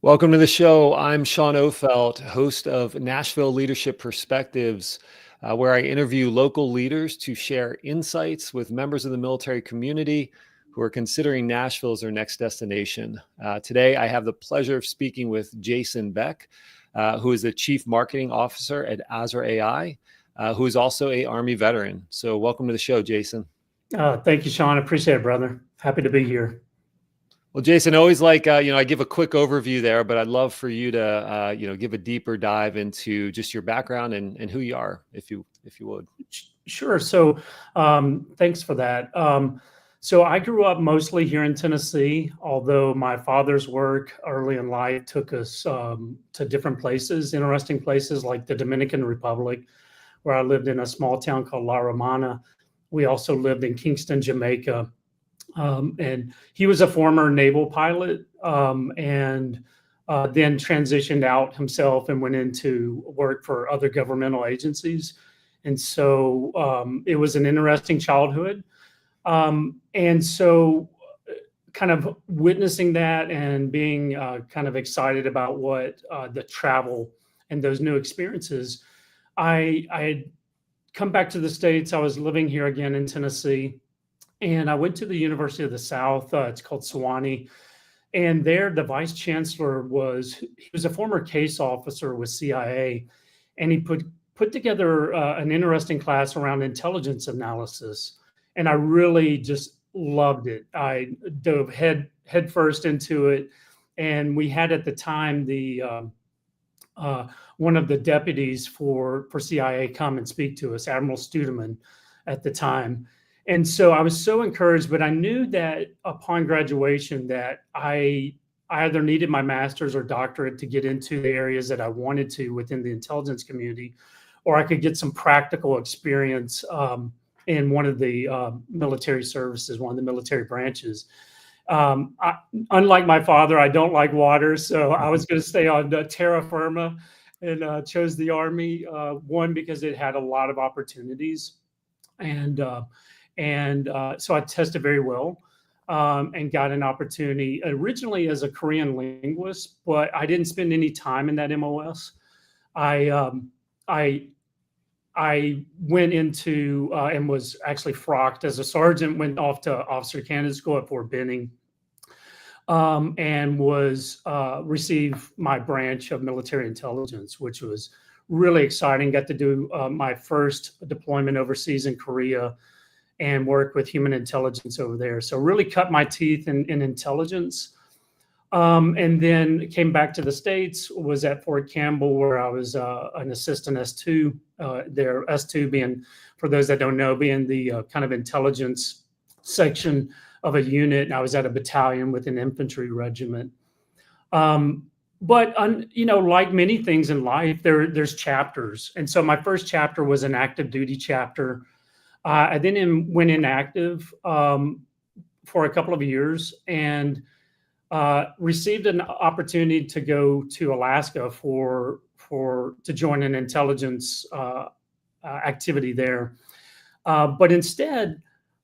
Welcome to the show. I'm Sean Ofelt, host of Nashville Leadership Perspectives, where I interview local leaders to share insights with members of the military community who are considering Nashville as their next destination. Today, I have the pleasure of speaking with Jason Beck, who is the Chief Marketing Officer at Azra AI, who is also an Army veteran. So welcome to the show, Jason. Thank you, Sean. Appreciate it, brother. Happy to be here. Well, Jason, always like, I give a quick overview there, but I'd love for you to, give a deeper dive into just your background and who you are, if you would. Sure. So thanks for that. So I grew up mostly here in Tennessee, although my father's work early in life took us to different places, interesting places like the Dominican Republic, where I lived in a small town called La Romana. We also lived in Kingston, Jamaica. And he was a former naval pilot and then transitioned out himself and went into work for other governmental agencies. And so it was an interesting childhood. And so kind of witnessing that and being kind of excited about what the travel and those new experiences, I had come back to the States. I was living here again in Tennessee. And I went to the University of the South. It's called Sewanee. And there, the vice chancellor he was a former case officer with CIA. And he put together an interesting class around intelligence analysis. And I really just loved it. I dove head first into it. And we had at the time one of the deputies for CIA come and speak to us, Admiral Studeman at the time. And so I was so encouraged, but I knew that upon graduation that I either needed my master's or doctorate to get into the areas that I wanted to within the intelligence community, or I could get some practical experience in one of the military services, one of the military branches. Unlike my father, I don't like water, so I was going to stay on terra firma and chose the Army, one, because it had a lot of opportunities. And so I tested very well and got an opportunity originally as a Korean linguist, but I didn't spend any time in that MOS. I went into and was actually frocked as a sergeant, went off to officer candidate school at Fort Benning and received my branch of military intelligence, which was really exciting. Got to do my first deployment overseas in Korea and work with human intelligence over there. So really cut my teeth in intelligence. And then came back to the States, was at Fort Campbell, where I was an assistant S2 there. S2 being, for those that don't know, being the kind of intelligence section of a unit. And I was at a battalion with an infantry regiment. But like many things in life, there's chapters. And so my first chapter was an active duty chapter. I then went inactive for a couple of years and received an opportunity to go to Alaska to join an intelligence activity there. But instead,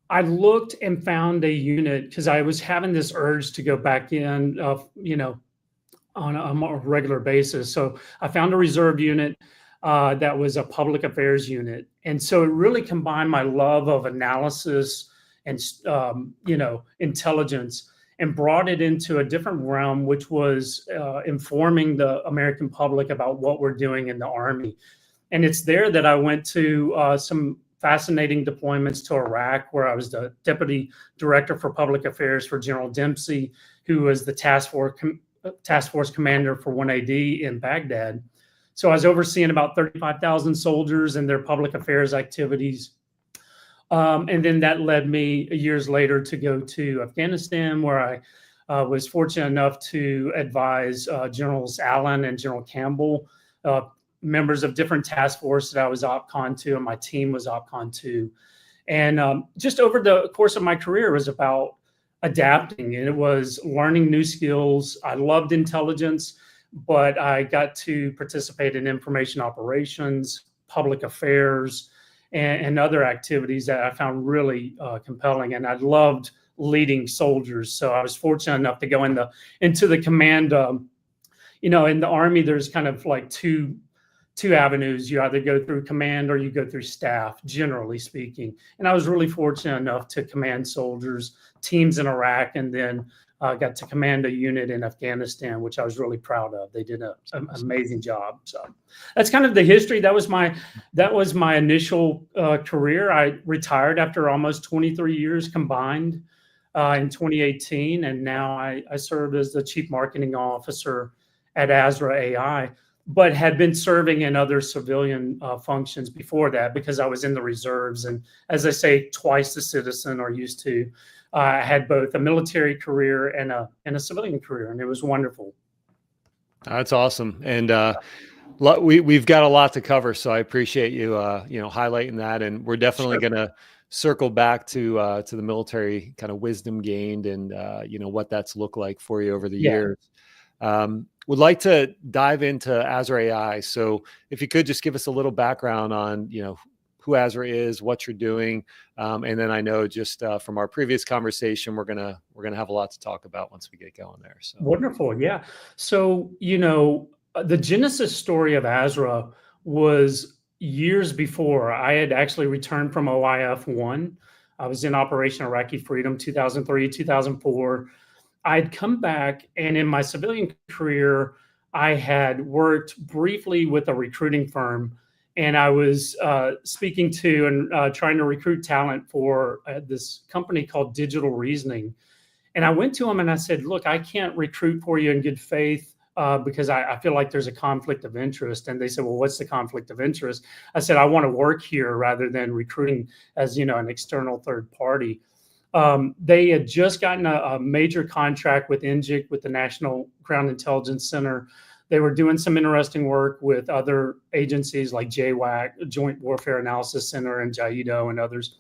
I looked and found a unit because I was having this urge to go back in, on a more regular basis. So I found a reserve unit that was a public affairs unit. And so it really combined my love of analysis and, intelligence and brought it into a different realm, which was informing the American public about what we're doing in the Army. And it's there that I went to some fascinating deployments to Iraq, where I was the deputy director for public affairs for General Dempsey, who was the task force commander for 1AD in Baghdad. So I was overseeing about 35,000 soldiers and their public affairs activities. And then that led me years later to go to Afghanistan, where I was fortunate enough to advise Generals Allen and General Campbell, members of different task forces that I was OPCON to, and my team was OPCON to. And just over the course of my career, it was about adapting, and it was learning new skills. I loved intelligence, but I got to participate in information operations, public affairs, and other activities that I found really compelling. And I loved leading soldiers. So I was fortunate enough to go into the command in the Army, there's kind of like two avenues. You either go through command or you go through staff, generally speaking. And I was really fortunate enough to command soldiers, teams in Iraq, and then got to command a unit in Afghanistan, which I was really proud of. They did an amazing job. So that's kind of the history. That was my initial career. I retired after almost 23 years combined in 2018, and now I serve as the Chief Marketing Officer at Azra AI, but had been serving in other civilian functions before that because I was in the reserves. And as I say, twice a citizen, or used to. I had both a military career and a civilian career, and it was wonderful. That's awesome. And we've got a lot to cover, so I appreciate you highlighting that. And we're definitely going to circle back to the military kind of wisdom gained and what that's looked like for you over the years. Would like to dive into Azra AI. So if you could just give us a little background on who Azra is, what you're doing, and then I know just from our previous conversation, we're gonna have a lot to talk about once we get going there. So wonderful, yeah. So the genesis story of Azra was years before I had actually returned from OIF-1. I was in Operation Iraqi Freedom 2003, 2004. I'd come back, and in my civilian career, I had worked briefly with a recruiting firm, and I was speaking to and trying to recruit talent for this company called Digital Reasoning. And I went to them and I said, look, I can't recruit for you in good faith because I feel like there's a conflict of interest. And they said, well, what's the conflict of interest? I said, I want to work here rather than recruiting as, an external third party. They had just gotten a major contract with NGIC, with the National Ground Intelligence Center. They were doing some interesting work with other agencies like JWAC, Joint Warfare Analysis Center, and JIDO and others.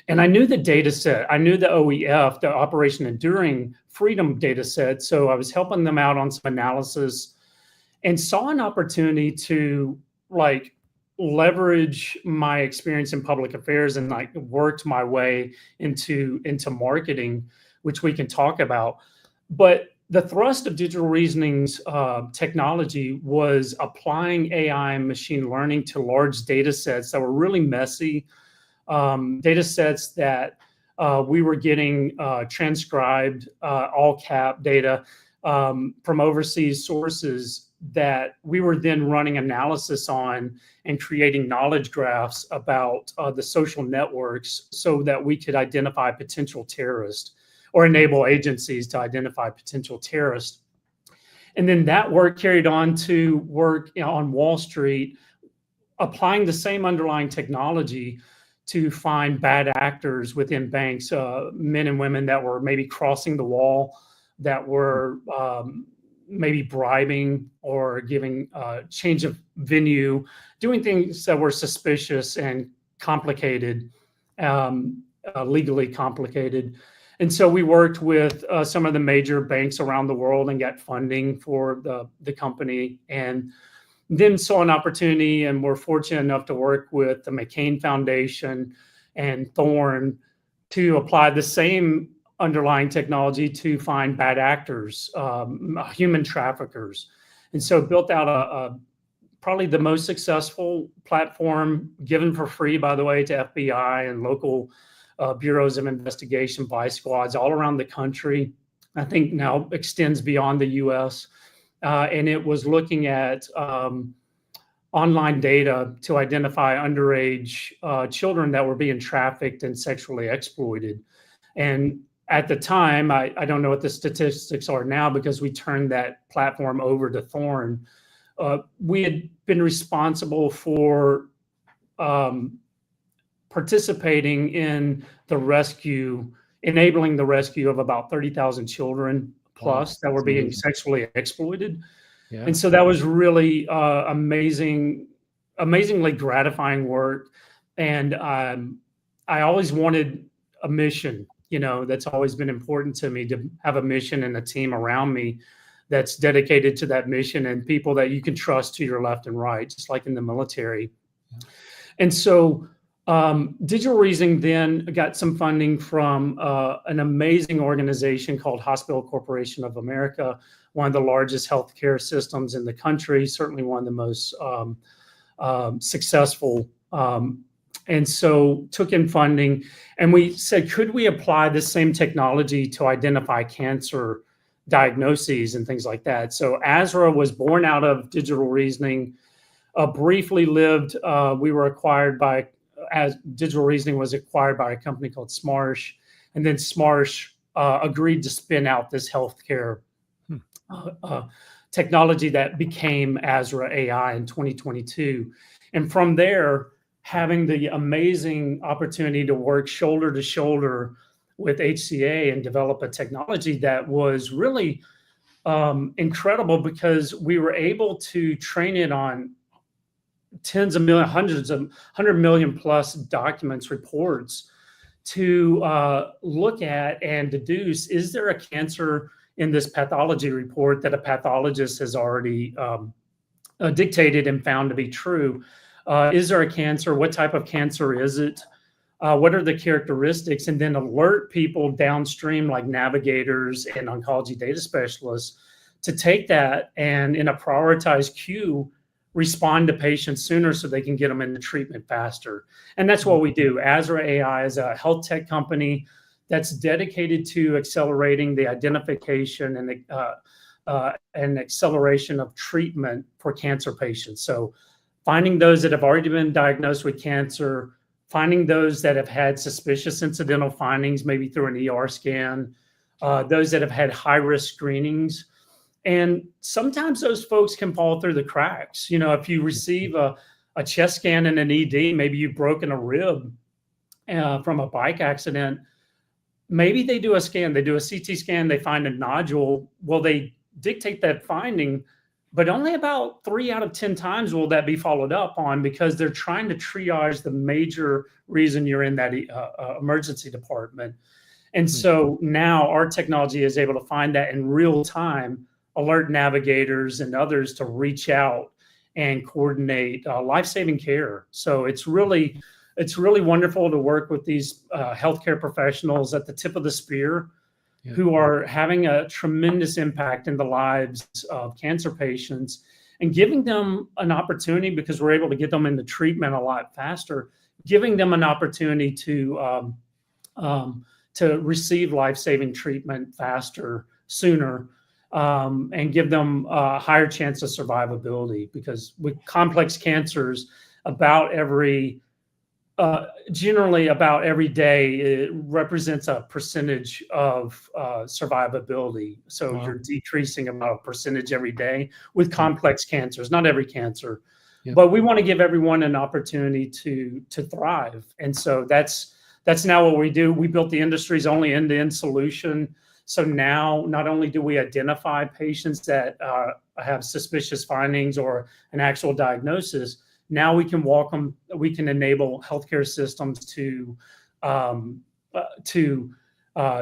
And I knew the data set. I knew the OEF, the Operation Enduring Freedom data set. So I was helping them out on some analysis and saw an opportunity to leverage my experience in public affairs and worked my way into marketing, which we can talk about. But the thrust of Digital Reasoning's technology was applying AI and machine learning to large data sets that were really messy, data sets that we were getting transcribed, all cap data from overseas sources that we were then running analysis on and creating knowledge graphs about the social networks so that we could identify potential terrorists or enable agencies to identify potential terrorists. And then that work carried on to work on Wall Street, applying the same underlying technology to find bad actors within banks, men and women that were maybe crossing the wall, that were maybe bribing or giving change of venue, doing things that were suspicious and complicated, legally complicated. And so we worked with some of the major banks around the world and got funding for the company, and then saw an opportunity and were fortunate enough to work with the McCain Foundation and Thorn to apply the same underlying technology to find bad actors, human traffickers. And so built out probably the most successful platform, given for free, by the way, to FBI and local bureaus of investigation, vice squads all around the country. I think now extends beyond the US. And it was looking at online data to identify underage children that were being trafficked and sexually exploited. And at the time, I don't know what the statistics are now because we turned that platform over to Thorn. We had been responsible for participating in the rescue, enabling the rescue of about 30,000 children plus that were being sexually exploited. Yeah. And so that was really amazingly gratifying work. And I always wanted a mission, that's always been important to me, to have a mission and a team around me that's dedicated to that mission and people that you can trust to your left and right, just like in the military. Yeah. And so Digital Reasoning then got some funding from an amazing organization called Hospital Corporation of America, one of the largest healthcare systems in the country, certainly one of the most successful. And so took in funding, and we said, could we apply this same technology to identify cancer diagnoses and things like that? So Azra was born out of Digital Reasoning, briefly lived, we were acquired by, as Digital Reasoning was acquired by a company called Smarsh, and then Smarsh agreed to spin out this healthcare technology that became Azra AI in 2022. And from there, having the amazing opportunity to work shoulder to shoulder with HCA and develop a technology that was really incredible, because we were able to train it on tens of millions, hundreds of 100 million plus documents, reports, to look at and deduce, is there a cancer in this pathology report that a pathologist has already dictated and found to be true? Is there a cancer? What type of cancer is it? What are the characteristics? And then alert people downstream, like navigators and oncology data specialists, to take that and in a prioritized queue, respond to patients sooner so they can get them into treatment faster. And that's what we do. Azra AI is a health tech company that's dedicated to accelerating the identification and acceleration of treatment for cancer patients. So finding those that have already been diagnosed with cancer, finding those that have had suspicious incidental findings, maybe through an ER scan, those that have had high-risk screenings. And sometimes those folks can fall through the cracks. You know, if you receive a chest scan in an ED, maybe you've broken a rib from a bike accident. Maybe they do a scan, they do a CT scan, they find a nodule. Well, they dictate that finding, but only about 3 out of 10 times will that be followed up on, because they're trying to triage the major reason you're in that emergency department. And so now our technology is able to find that in real time, alert navigators and others to reach out and coordinate life-saving care. So it's really wonderful to work with these healthcare professionals at the tip of the spear, who are having a tremendous impact in the lives of cancer patients, and giving them an opportunity, because we're able to get them into treatment a lot faster, giving them an opportunity to receive life-saving treatment faster, sooner, and give them a higher chance of survivability. Because with complex cancers, generally about every day, it represents a percentage of survivability. So you're decreasing about a percentage every day with complex cancers, not every cancer. But we want to give everyone an opportunity to thrive. And so that's now what we do. We built the industry's only end-to-end solution. So now not only do we identify patients that have suspicious findings or an actual diagnosis, now we can enable healthcare systems to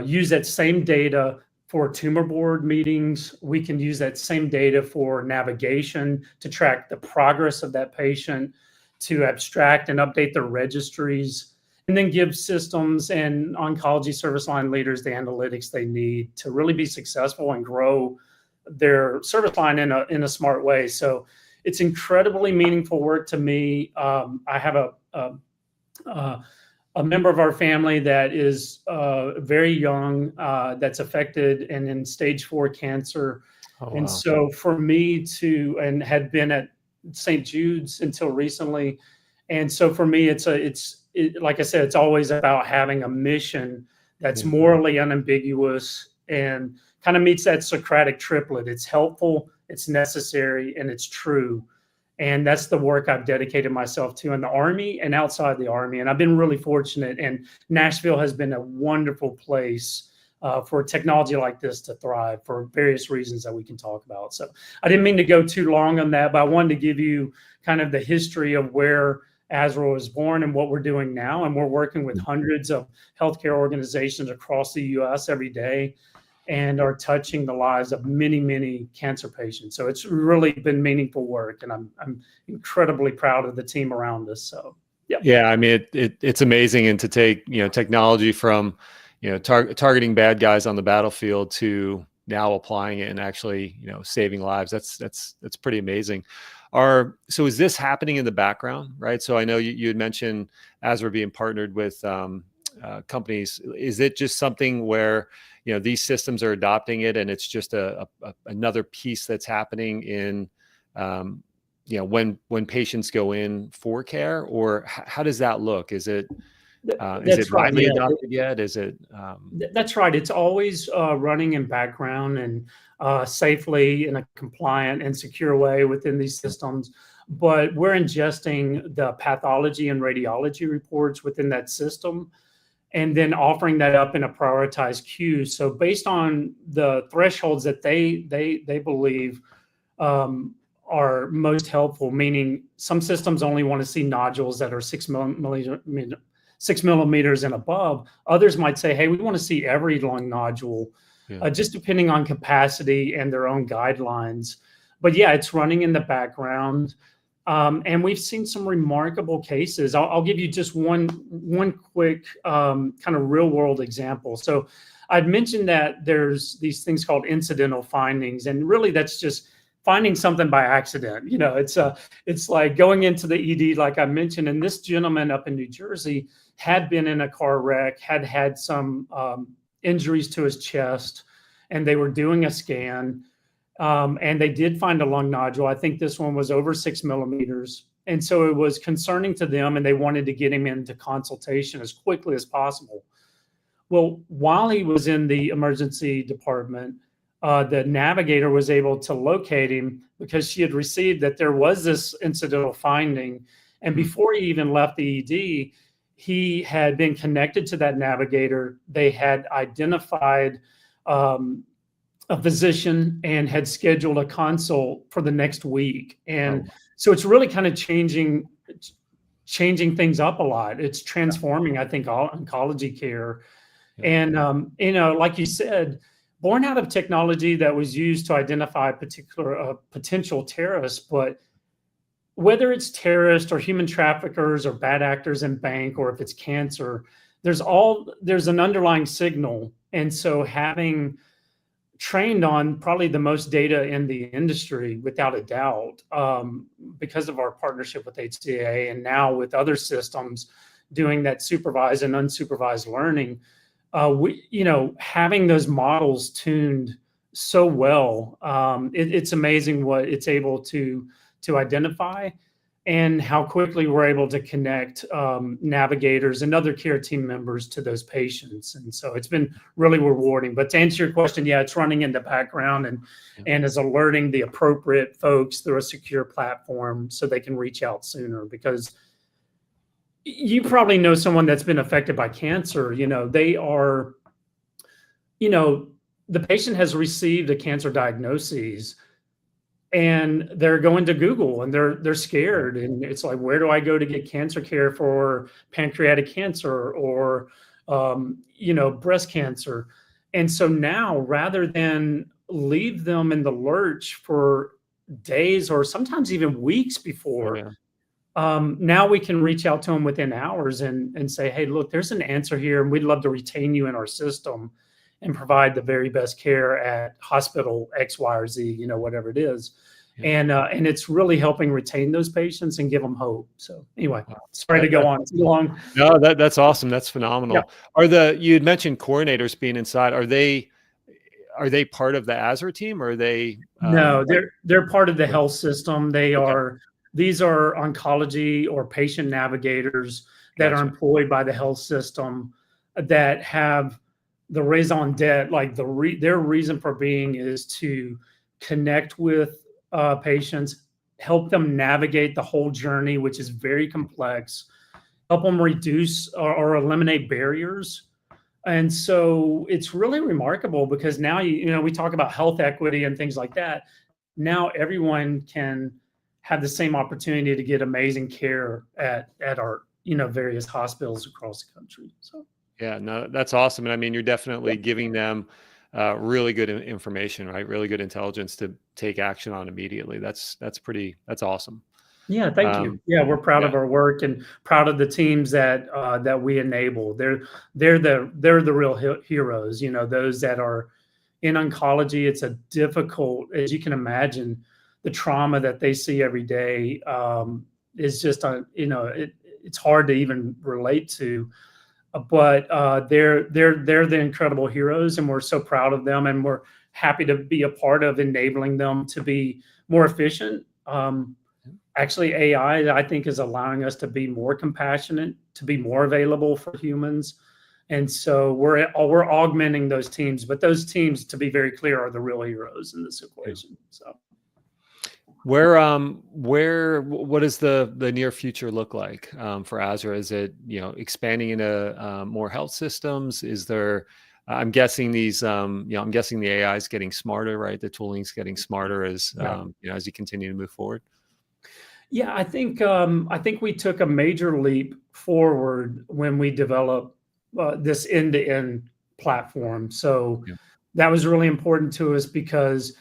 use that same data for tumor board meetings. We can use that same data for navigation, to track the progress of that patient, to abstract and update their registries, and then give systems and oncology service line leaders the analytics they need to really be successful and grow their service line in a smart way. So it's incredibly meaningful work to me. I have a member of our family that is very young, that's affected and in stage 4 cancer. Oh, wow. And so for me and had been at St. Jude's until recently. And so for me, like I said, it's always about having a mission that's morally unambiguous and kind of meets that Socratic triplet. It's helpful, it's necessary, and it's true. And that's the work I've dedicated myself to in the Army and outside the Army. And I've been really fortunate. And Nashville has been a wonderful place for technology like this to thrive, for various reasons that we can talk about. So I didn't mean to go too long on that, but I wanted to give you kind of the history of where Azra was born and what we're doing now. And we're working with hundreds of healthcare organizations across the U.S. every day, and are touching the lives of many, many cancer patients. So it's really been meaningful work, and I'm incredibly proud of the team around us. So Yep. Yeah, I mean, it's amazing, and to take, technology from, targeting bad guys on the battlefield to now applying it and actually, saving lives. That's pretty amazing. So is this happening in the background, right? So I know you had mentioned Azra being partnered with companies. Is it just something where, these systems are adopting it, and it's just another piece that's happening in, when patients go in for care, or how does that look? Is it That's right. widely Yeah. adopted yet? Is it? That's right. It's always running in background and safely in a compliant and secure way within these systems. But we're ingesting the pathology and radiology reports within that system and then offering that up in a prioritized queue. So based on the thresholds that they believe are most helpful, meaning some systems only want to see nodules that are 6 millimeters and above. Others might say, hey, we want to see every lung nodule, Yeah. just depending on capacity and their own guidelines. But yeah, it's running in the background. And we've seen some remarkable cases. I'll give you just one quick kind of real world example. So I'd mentioned that there's these things called incidental findings, and really that's just finding something by accident. It's like going into the ED, like I mentioned. And this gentleman up in New Jersey had been in a car wreck, had some injuries to his chest, and they were doing a scan. And they did find a lung nodule. I think this one was over 6 millimeters. And so it was concerning to them, and they wanted to get him into consultation as quickly as possible. Well, while he was in the emergency department, the navigator was able to locate him because she had received that there was this incidental finding. And before he even left the ED, he had been connected to that navigator. They had identified a physician and had scheduled a consult for the next week. And so it's really kind of changing things up a lot. It's transforming, I think, all oncology care. And, like you said, born out of technology that was used to identify particular potential terrorists, but whether it's terrorists or human traffickers or bad actors in bank, or if it's cancer, there's an underlying signal. And so having trained on probably the most data in the industry, without a doubt, because of our partnership with HCA and now with other systems doing that supervised and unsupervised learning, having those models tuned so well, it's amazing what it's able to identify and how quickly we're able to connect navigators and other care team members to those patients. And so it's been really rewarding. But to answer your question, yeah, it's running in the background and is alerting the appropriate folks through a secure platform so they can reach out sooner. Because you probably know someone that's been affected by cancer. They are, the patient has received a cancer diagnosis, and they're going to Google and they're scared. And it's like, where do I go to get cancer care for pancreatic cancer or, breast cancer? And so now, rather than leave them in the lurch for days or sometimes even weeks before, now we can reach out to them within hours and say, hey, look, there's an answer here, and we'd love to retain you in our system and provide the very best care at hospital X, Y, or Z, whatever it is. And it's really helping retain those patients and give them hope. So anyway, sorry to go on too long. No, that's awesome. That's phenomenal. Yeah. You had mentioned coordinators being inside. Are they part of the Azra team, or are they? No, they're part of the health system. These are oncology or patient navigators that are employed by the health system that have the raison d'etre, like their reason for being is to connect with patients, help them navigate the whole journey, which is very complex, help them reduce or eliminate barriers. And so it's really remarkable because now, we talk about health equity and things like that. Now everyone can have the same opportunity to get amazing care at our, various hospitals across the country. So. Yeah, no, that's awesome. And I mean, you're definitely giving them really good information, right? Really good intelligence to take action on immediately. That's awesome. Yeah, thank you. Yeah, we're proud Yeah. of our work and proud of the teams that we enable. They're the real heroes. You know, those that are in oncology. It's a difficult, as you can imagine, the trauma that they see every day is just it's hard to even relate to. But they're the incredible heroes, and we're so proud of them, and we're happy to be a part of enabling them to be more efficient. Actually, AI, I think, is allowing us to be more compassionate, to be more available for humans. And so we're augmenting those teams, but those teams, to be very clear, are the real heroes in this Yeah. equation. So What does the near future look like for Azra? Is it, expanding into more health systems? Is there? I'm guessing I'm guessing the AI is getting smarter, right? The tooling's getting smarter as yeah, as you continue to move forward. yeah, I think we took a major leap forward when we developed this end-to-end platform. So Yeah. that was really important to us because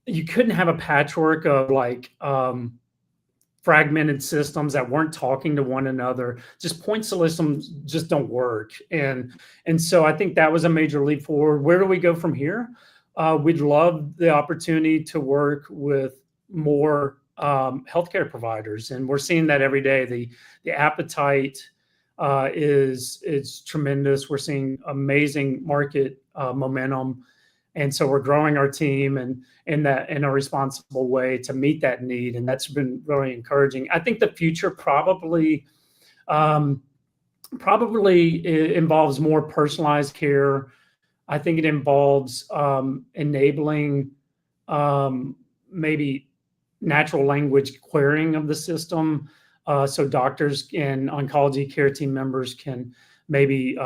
you couldn't have a patchwork of like fragmented systems that weren't talking to one another. Just point solutions just don't work. And so I think that was a major leap forward. Where do we go from here? We'd love the opportunity to work with more healthcare providers, and we're seeing that every day. The appetite is tremendous. We're seeing amazing market momentum, and so we're growing our team and in a responsible way to meet that need, and that's been really encouraging. I think the future um, probably involves more personalized care. I think it involves enabling maybe natural language querying of the system, so doctors and oncology care team members can maybe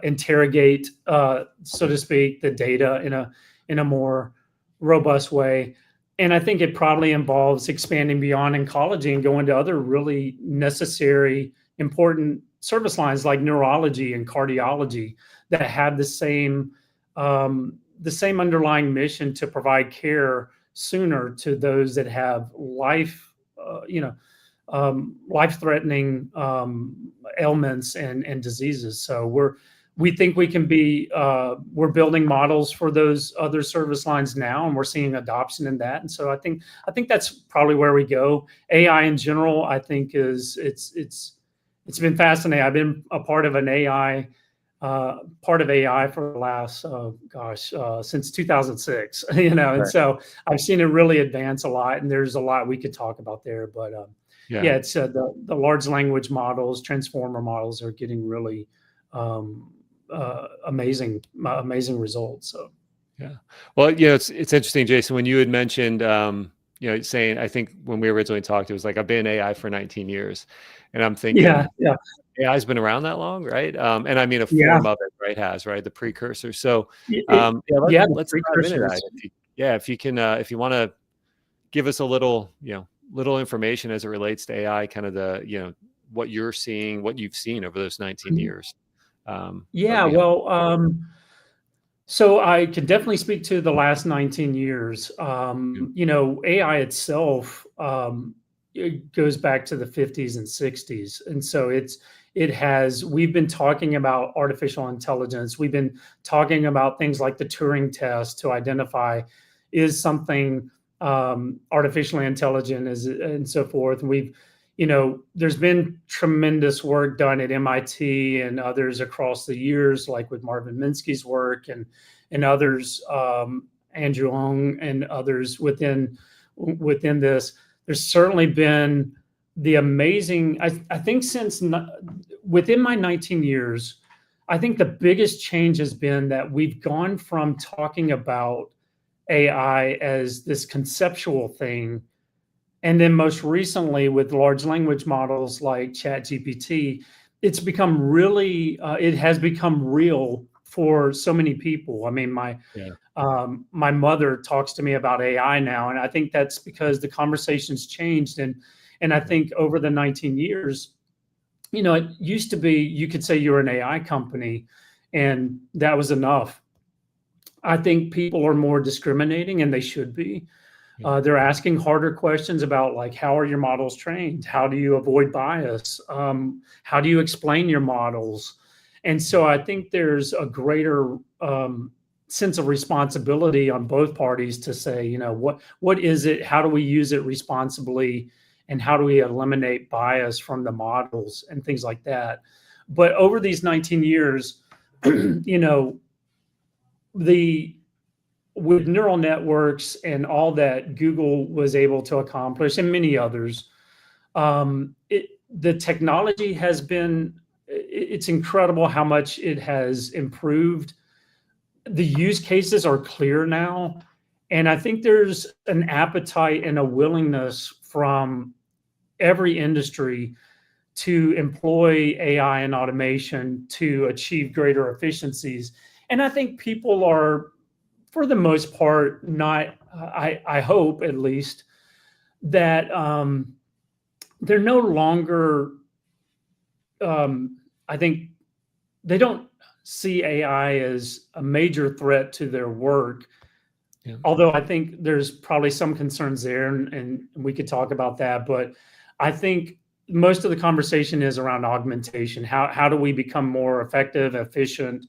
interrogate, so to speak, the data in a more robust way. And I think it probably involves expanding beyond oncology and going to other really necessary, important service lines like neurology and cardiology that have the same underlying mission to provide care sooner to those that have life-threatening ailments and diseases. So we think we can be we're building models for those other service lines now, and we're seeing adoption in that. And so I think that's probably where we go. AI in general, I think it's been fascinating. I've been a part of an AI part of AI for the last since 2006. And Right. so I've seen it really advance a lot, and there's a lot we could talk about there. But Yeah. yeah, it's the large language models, transformer models are getting really um, amazing results. So Yeah. Well, it's interesting, Jason, when you had mentioned, saying, I think when we originally talked, it was like, I've been in AI for 19 years. And I'm yeah, thinking, yeah, AI's been around that long, right? And I mean, a yeah, form of it, right, right? The precursor. So, it, yeah, yeah. The let's dive into that. precursors. If you can, if you want to give us a little information as it relates to AI, kind of what you're seeing, what you've seen over those 19 years. That'd Yeah, be helpful. well, so I can definitely speak to the last 19 years. Yeah. AI itself, it goes back to the 50s and 60s. And so we've been talking about artificial intelligence. We've been talking about things like the Turing test to identify is something artificially intelligent and so forth. And there's been tremendous work done at MIT and others across the years, like with Marvin Minsky's work and others, Andrew Ng and others within this. There's certainly been the amazing. I think within my 19 years, I think the biggest change has been that we've gone from talking about AI as this conceptual thing, and then most recently with large language models like ChatGPT, it has become real for so many people. I mean, Yeah. my mother talks to me about AI now, and I think that's because the conversation's changed. And I think over the 19 years, it used to be you could say you're an AI company, and that was enough. I think people are more discriminating, and they should be. Yeah. They're asking harder questions about, like, how are your models trained? How do you avoid bias? How do you explain your models? And so I think there's a greater sense of responsibility on both parties to say, what is it? How do we use it responsibly? And how do we eliminate bias from the models and things like that? But over these 19 years, the with neural networks and all that Google was able to accomplish, and many others, the technology has been, it's incredible how much it has improved. The use cases are clear now. And I think there's an appetite and a willingness from every industry to employ AI and automation to achieve greater efficiencies. And I think people are, for the most part, not, I hope at least, that they're no longer, I think they don't see AI as a major threat to their work. Yeah. Although I think there's probably some concerns there, and we could talk about that. But I think most of the conversation is around augmentation. How do we become more effective, efficient,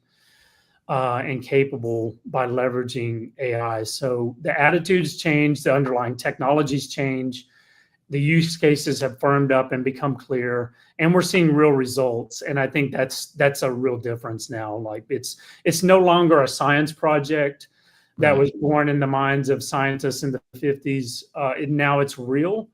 and capable by leveraging AI? So the attitudes change, the underlying technologies change, the use cases have firmed up and become clear, and we're seeing real results. And I think that's a real difference now. Like, it's no longer a science project that was born in the minds of scientists in the 50s. Now it's real.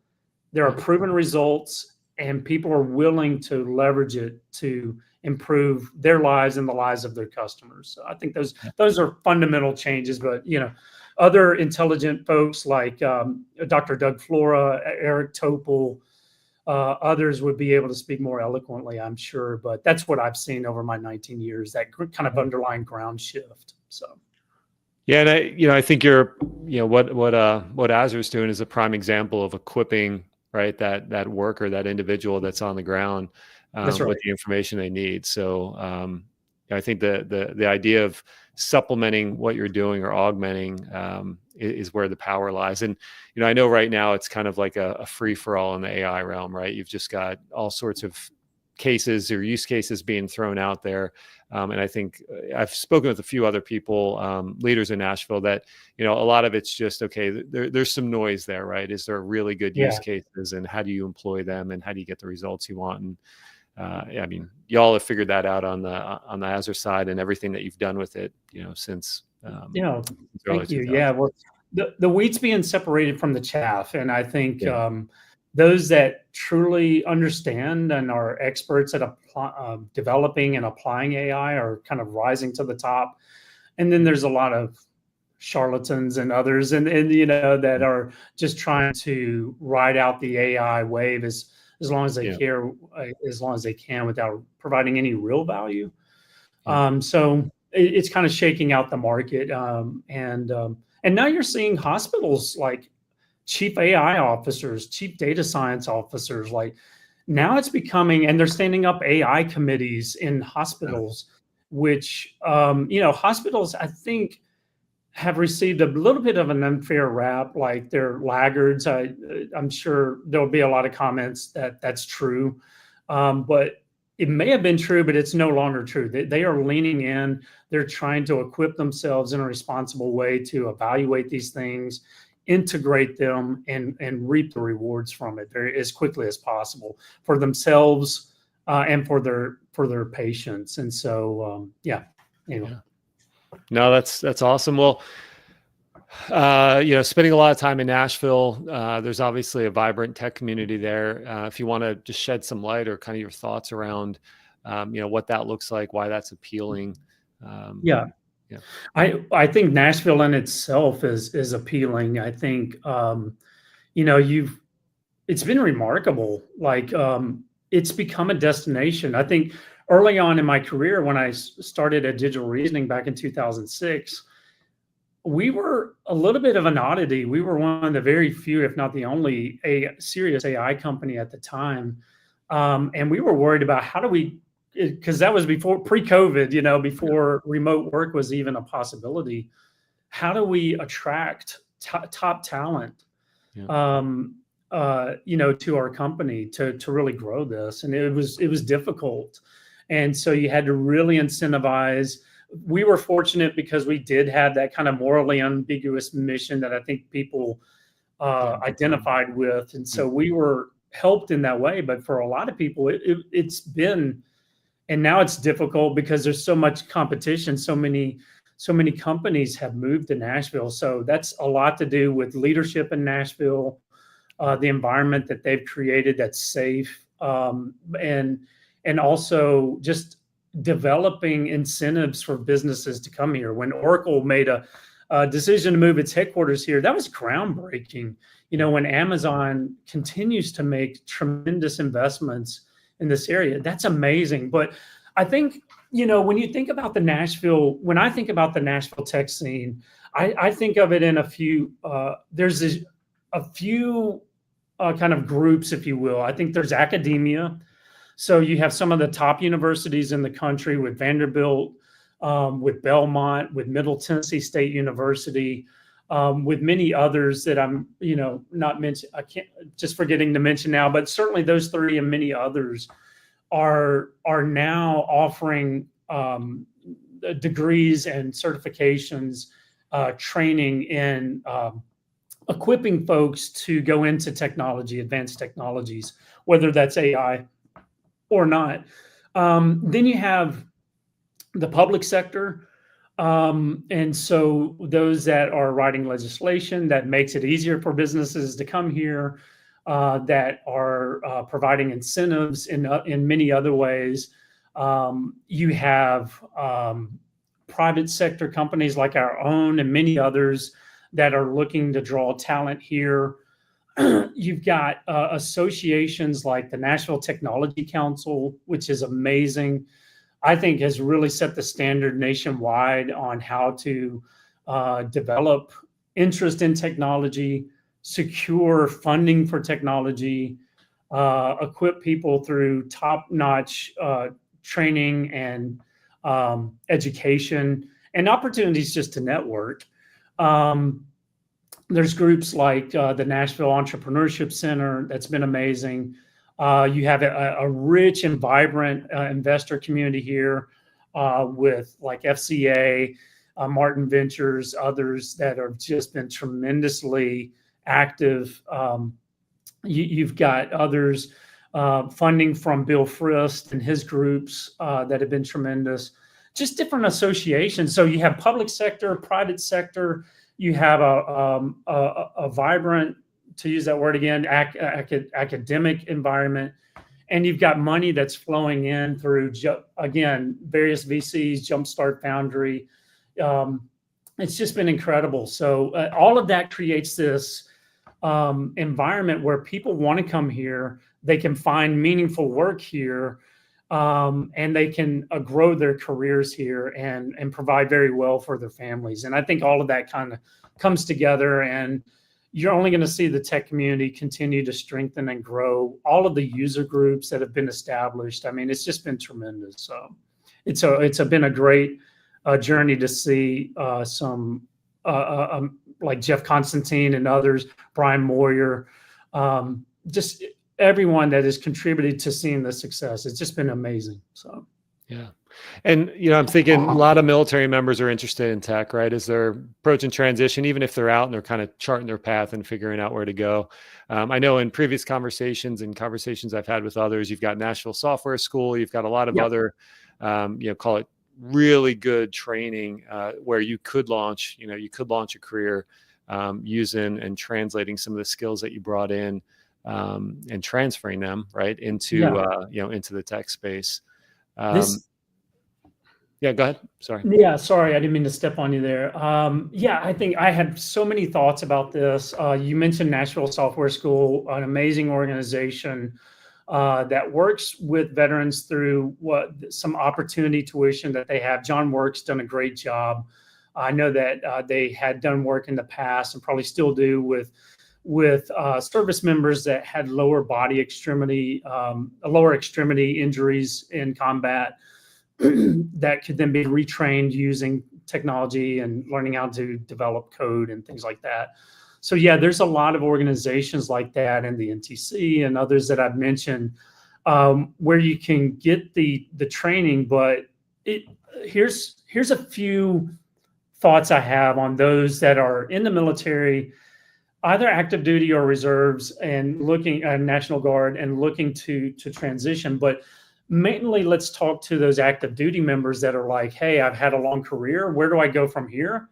There are proven results, and people are willing to leverage it to improve their lives and the lives of their customers. So I think those are fundamental changes. But other intelligent folks like Dr. Doug Flora, Eric Topol, others would be able to speak more eloquently, I'm sure. But that's what I've seen over my 19 years, that kind of underlying ground shift. So. Yeah, and I think what Azra is doing is a prime example of equipping, right, that worker, that individual that's on the ground, That's right. with the information they need. So I think the idea of supplementing what you're doing or augmenting is where the power lies. And I know right now it's kind of like a free for all in the AI realm, right? You've just got all sorts of cases or use cases being thrown out there. And I think I've spoken with a few other people, leaders in Nashville, that, a lot of it's just, okay, there's some noise there, right? Is there really good use cases, and how do you employ them, and how do you get the results you want? And I mean, y'all have figured that out on the Azra side, and everything that you've done with it, since thank you. Yeah, well, the wheat's being separated from the chaff, and I think those that truly understand and are experts at developing and applying AI are kind of rising to the top. And then there's a lot of charlatans and others, and that are just trying to ride out the AI wave as long as they care, as long as they can, without providing any real value. So it's kind of shaking out the market. And now you're seeing hospitals like chief AI officers, chief data science officers, like, now it's becoming, and they're standing up AI committees in hospitals, which, hospitals, I think, have received a little bit of an unfair rap, like they're laggards. I'm sure there'll be a lot of comments that that's true. But it may have been true, but it's no longer true. They are leaning in. They're trying to equip themselves in a responsible way to evaluate these things, integrate them, and reap the rewards from it as quickly as possible for themselves and for their patients. And so, anyway. No, that's awesome. Well, spending a lot of time in Nashville, there's obviously a vibrant tech community there. If you want to just shed some light, or kind of your thoughts around, what that looks like, why that's appealing. I think Nashville in itself is appealing. I think it's been remarkable. Like, it's become a destination. I think early on in my career, when I started at Digital Reasoning back in 2006, we were a little bit of an oddity. We were one of the very few, if not the only, serious AI company at the time. And we were worried about how do we, because that was before pre-COVID, before remote work was even a possibility. How do we attract top talent, Yeah. to our company to really grow this, and it was difficult, and so you had to really incentivize. We were fortunate because we did have that kind of morally ambiguous mission that I think people Yeah. identified with, and Yeah. so we were helped in that way. But for a lot of people, it's been, and now it's difficult because there's so much competition. So many companies have moved to Nashville, so that's a lot to do with leadership in Nashville, the environment that they've created that's safe, and also just developing incentives for businesses to come here. When Oracle made a decision to move its headquarters here, that was groundbreaking. When Amazon continues to make tremendous investments in this area, that's amazing. But I think, when you think about when I think about the Nashville tech scene, I think of it in there's a few kind of groups, if you will. I think there's academia. So you have some of the top universities in the country with Vanderbilt, with Belmont, with Middle Tennessee State University, with many others that I'm, not mention. I can't just forgetting to mention now, but certainly those three and many others are now offering degrees and certifications, training in equipping folks to go into technology, advanced technologies, whether that's AI or not. Then you have the public sector. And so those that are writing legislation that makes it easier for businesses to come here, that are providing incentives in many other ways. You have private sector companies like our own and many others that are looking to draw talent here. You've got associations like the Nashville Technology Council, which is amazing. I think has really set the standard nationwide on how to develop interest in technology, secure funding for technology, equip people through top-notch training and education, and opportunities just to network. There's groups like the Nashville Entrepreneurship Center that's been amazing. You have a rich and vibrant investor community here with like FCA, Martin Ventures, others that have just been tremendously active. You've got others, funding from Bill Frist and his groups that have been tremendous. Just different associations. So you have public sector, private sector. You have a vibrant, to use that word again, academic environment, and you've got money that's flowing in through again various VCs, Jumpstart Foundry. It's just been incredible. So all of that creates this environment where people want to come here. They can find meaningful work here, and they can grow their careers here and provide very well for their families. And I think all of that kind of comes together, and you're only going to see the tech community continue to strengthen and grow. All of the user groups that have been established. I mean, it's just been tremendous. So it's been a great journey to see some like Jeff Constantine and others, Brian Moyer, just everyone that has contributed to seeing the success. It's just been amazing. So, yeah. And, I'm thinking a lot of military members are interested in tech, right? As they're approaching transition, even if they're out and they're kind of charting their path and figuring out where to go. I know in previous conversations I've had with others, you've got Nashville Software School, you've got a lot of other, call it really good training where you could launch a career using and translating some of the skills that you brought in and transferring them right into the tech space. Yeah, go ahead. Sorry. Yeah, sorry, I didn't mean to step on you there. I think I had so many thoughts about this. You mentioned Nashville Software School, an amazing organization that works with veterans through some opportunity tuition that they have. John Work's done a great job. I know that they had done work in the past and probably still do with service members that had lower extremity injuries in combat that could then be retrained using technology and learning how to develop code and things like that. So yeah, there's a lot of organizations like that, and the NTC and others that I've mentioned, where you can get the training. But here's a few thoughts I have on those that are in the military, either active duty or reserves, and looking at National Guard and looking to transition. But mainly, let's talk to those active duty members that are like, hey, I've had a long career. Where do I go from here?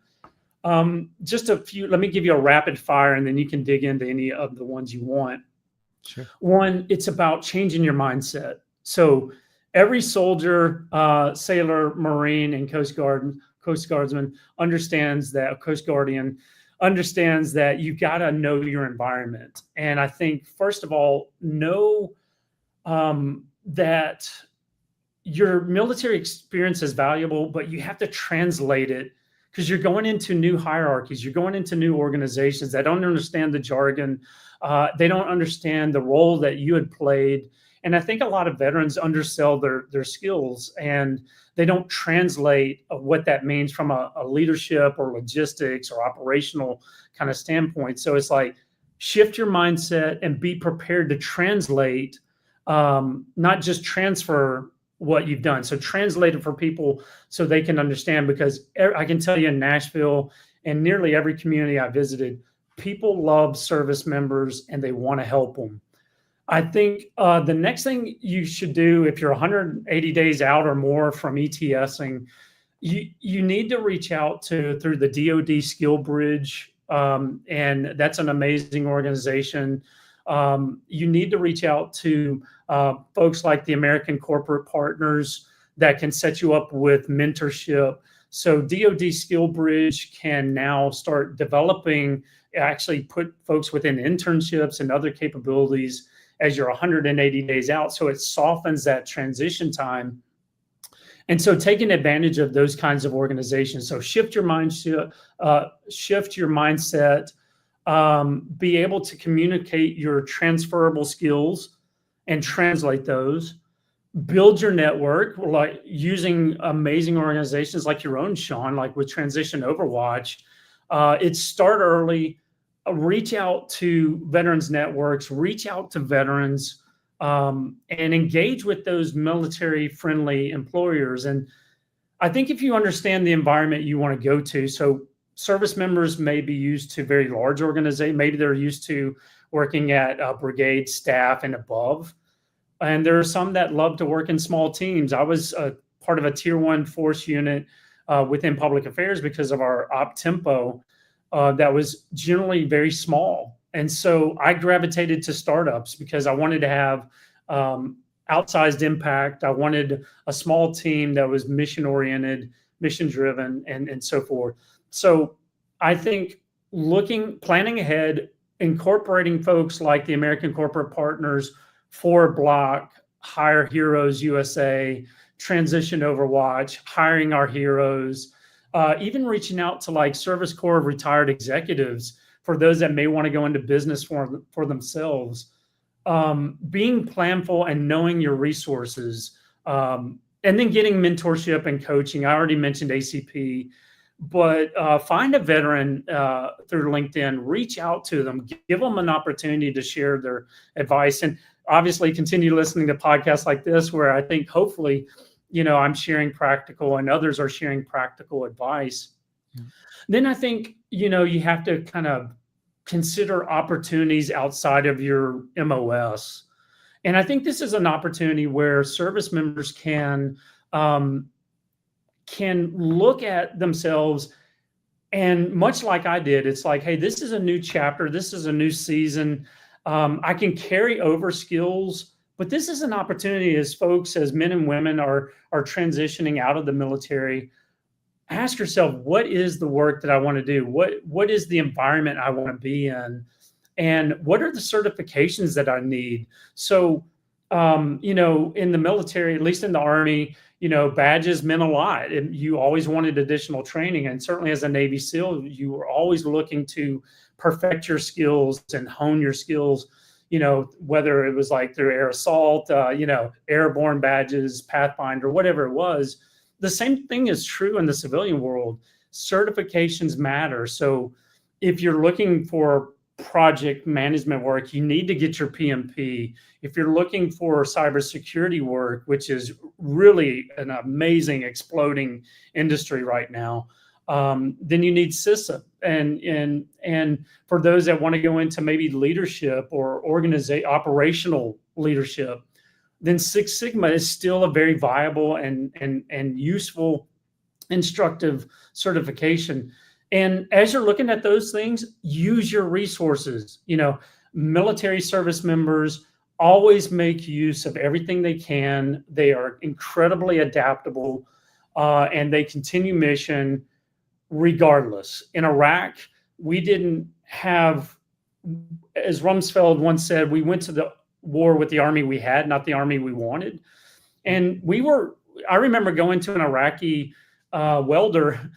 Just a few, let me give you a rapid fire, and then you can dig into any of the ones you want. Sure. One, it's about changing your mindset. So every soldier, sailor, Marine, and Coast Guardsman understands that, Coast Guardian understands that you got to know your environment. And I think, first of all, know that your military experience is valuable, but you have to translate it, because you're going into new hierarchies. You're going into new organizations that don't understand the jargon. They don't understand the role that you had played. And I think a lot of veterans undersell their skills, and they don't translate what that means from a leadership or logistics or operational kind of standpoint. So it's like, shift your mindset and be prepared to translate, not just transfer what you've done. So translate it for people so they can understand, because I can tell you in Nashville and nearly every community I visited, people love service members and they want to help them. I think the next thing you should do, if you're 180 days out or more from ETSing, you need to reach out through the DoD Skill Bridge, and that's an amazing organization. You need to reach out to folks like the American Corporate Partners that can set you up with mentorship. So DoD Skill Bridge can now start developing, actually put folks within internships and other capabilities as you're 180 days out. So it softens that transition time. And so taking advantage of those kinds of organizations. So shift your mindset, be able to communicate your transferable skills and translate those, build your network, like using amazing organizations like your own, Sean, like with Transition Overwatch. It's start early, reach out to veterans networks, reach out to veterans, and engage with those military friendly employers. And I think if you understand the environment you want to go to, so service members may be used to very large organizations. Maybe they're used to working at brigade staff and above. And there are some that love to work in small teams. I was part of a tier 1 force unit within public affairs because of our op tempo that was generally very small. And so I gravitated to startups because I wanted to have outsized impact. I wanted a small team that was mission oriented, mission driven, and so forth. So I think planning ahead, incorporating folks like the American Corporate Partners, Forward Block, Hire Heroes USA, Transition Overwatch, hiring our heroes, even reaching out to like Service Corps of retired executives for those that may want to go into business for themselves. Being planful and knowing your resources, and then getting mentorship and coaching. I already mentioned ACP, but find a veteran through LinkedIn, reach out to them, give them an opportunity to share their advice, and obviously continue listening to podcasts like this, where I think hopefully, I'm sharing practical and others are sharing practical advice. Yeah. Then I think, you have to kind of consider opportunities outside of your MOS. And I think this is an opportunity where service members can look at themselves, and much like I did, it's like, hey, this is a new chapter. This is a new season. I can carry over skills, but this is an opportunity as folks, as men and women are transitioning out of the military. Ask yourself, what is the work that I want to do? What is the environment I want to be in? And what are the certifications that I need? So, in the military, at least in the Army, badges meant a lot. And you always wanted additional training. And certainly as a Navy SEAL, you were always looking to perfect your skills and hone your skills, whether it was like through air assault, airborne badges, Pathfinder, whatever it was. the same thing is true in the civilian world. Certifications matter. So if you're looking for project management work, you need to get your PMP. If you're looking for cybersecurity work, which is really an amazing exploding industry right now, then you need CISA. And for those that want to go into maybe leadership or operational leadership, then Six Sigma is still a very viable and useful, instructive certification. And as you're looking at those things, use your resources. Military service members always make use of everything they can. They are incredibly adaptable, and they continue mission regardless. In Iraq, we didn't have, as Rumsfeld once said, we went to the war with the army we had, not the army we wanted. And I remember going to an Iraqi welder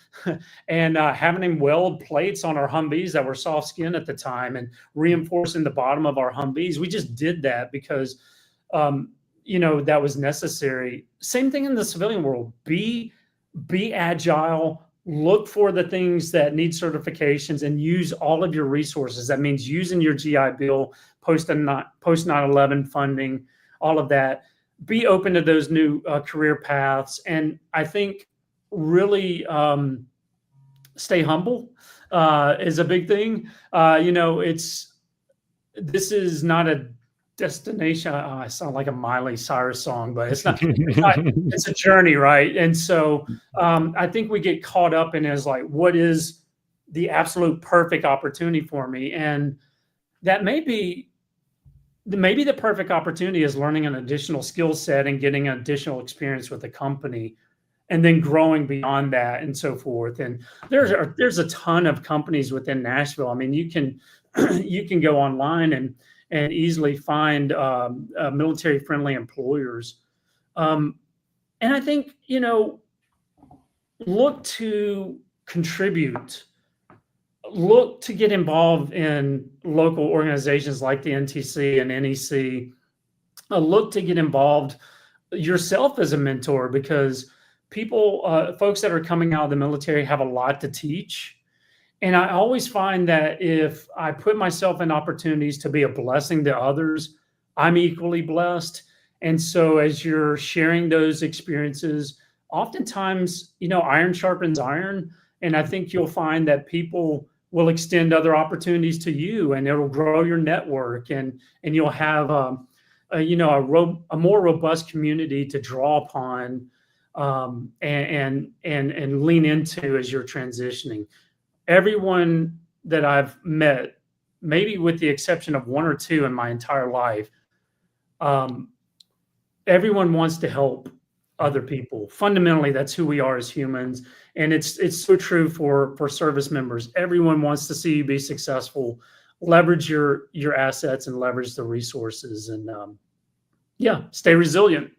and having him weld plates on our Humvees that were soft skin at the time and reinforcing the bottom of our Humvees. We just did that because, that was necessary. Same thing in the civilian world. Be agile. Look for the things that need certifications and use all of your resources. That means using your GI Bill, post 9/11 funding, all of that. Be open to those new career paths. And I think really stay humble is a big thing. This is not a destination. I sound like a Miley Cyrus song, but it's not. It's a journey, right? And so I think we get caught up in is like, what is the absolute perfect opportunity for me? And that maybe the perfect opportunity is learning an additional skill set and getting additional experience with the company, and then growing beyond that and so forth. And there's a ton of companies within Nashville. I mean, you can go online and easily find military friendly employers. And I think, look to contribute, look to get involved in local organizations like the NTC and NEC, look to get involved yourself as a mentor, because folks that are coming out of the military have a lot to teach. And I always find that if I put myself in opportunities to be a blessing to others, I'm equally blessed. And so as you're sharing those experiences, oftentimes, iron sharpens iron. And I think you'll find that people will extend other opportunities to you, and it'll grow your network, and you'll have a more robust community to draw upon and lean into as you're transitioning. Everyone that I've met, maybe with the exception of one or two in my entire life, everyone wants to help other people. Fundamentally, that's who we are as humans. And it's so true for service members. Everyone wants to see you be successful, leverage your assets and leverage the resources, and stay resilient.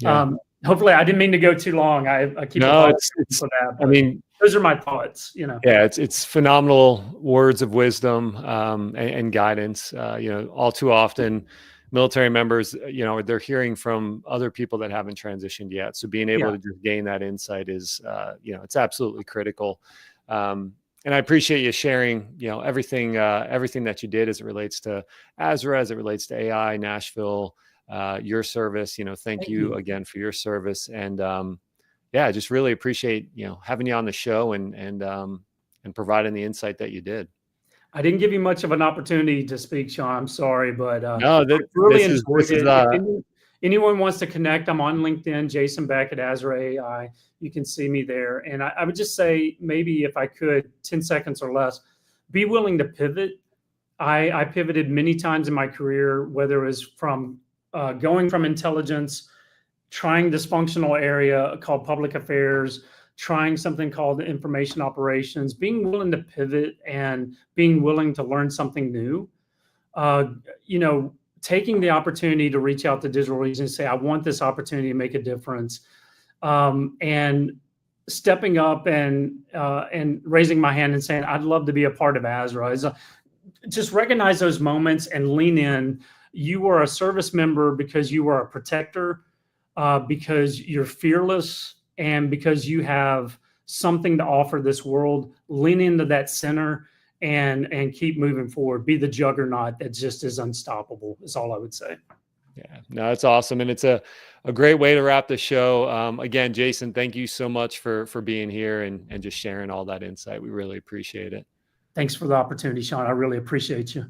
Yeah. Hopefully I didn't mean to go too long. I keep it's for that. I mean, those are my thoughts, Yeah, it's phenomenal words of wisdom and guidance. All too often military members, they're hearing from other people that haven't transitioned yet. So being able to just gain that insight is, it's absolutely critical. And I appreciate you sharing, everything that you did as it relates to Azra, as it relates to AI, Nashville, your service. Thank you again for your service. And I just really appreciate, having you on the show and providing the insight that you did. I didn't give you much of an opportunity to speak, Sean. I'm sorry, but no, I really enjoyed it. If anyone wants to connect, I'm on LinkedIn, Jason Beck at Azra AI. You can see me there. And I would just say, maybe if I could, 10 seconds or less, be willing to pivot. I pivoted many times in my career, whether it was from going from intelligence, trying this functional area called public affairs, trying something called information operations, being willing to pivot and being willing to learn something new. Taking the opportunity to reach out to digital regions and say, I want this opportunity to make a difference. And stepping up and raising my hand and saying, I'd love to be a part of Azra. Just recognize those moments and lean in. You are a service member because you are a protector, because you're fearless And because you have something to offer this world, lean into that center and keep moving forward. Be the juggernaut that just is unstoppable, is all I would say. Yeah, no, it's awesome. And it's a great way to wrap the show. Again, Jason, thank you so much for being here and just sharing all that insight. We really appreciate it. Thanks for the opportunity, Sean. I really appreciate you.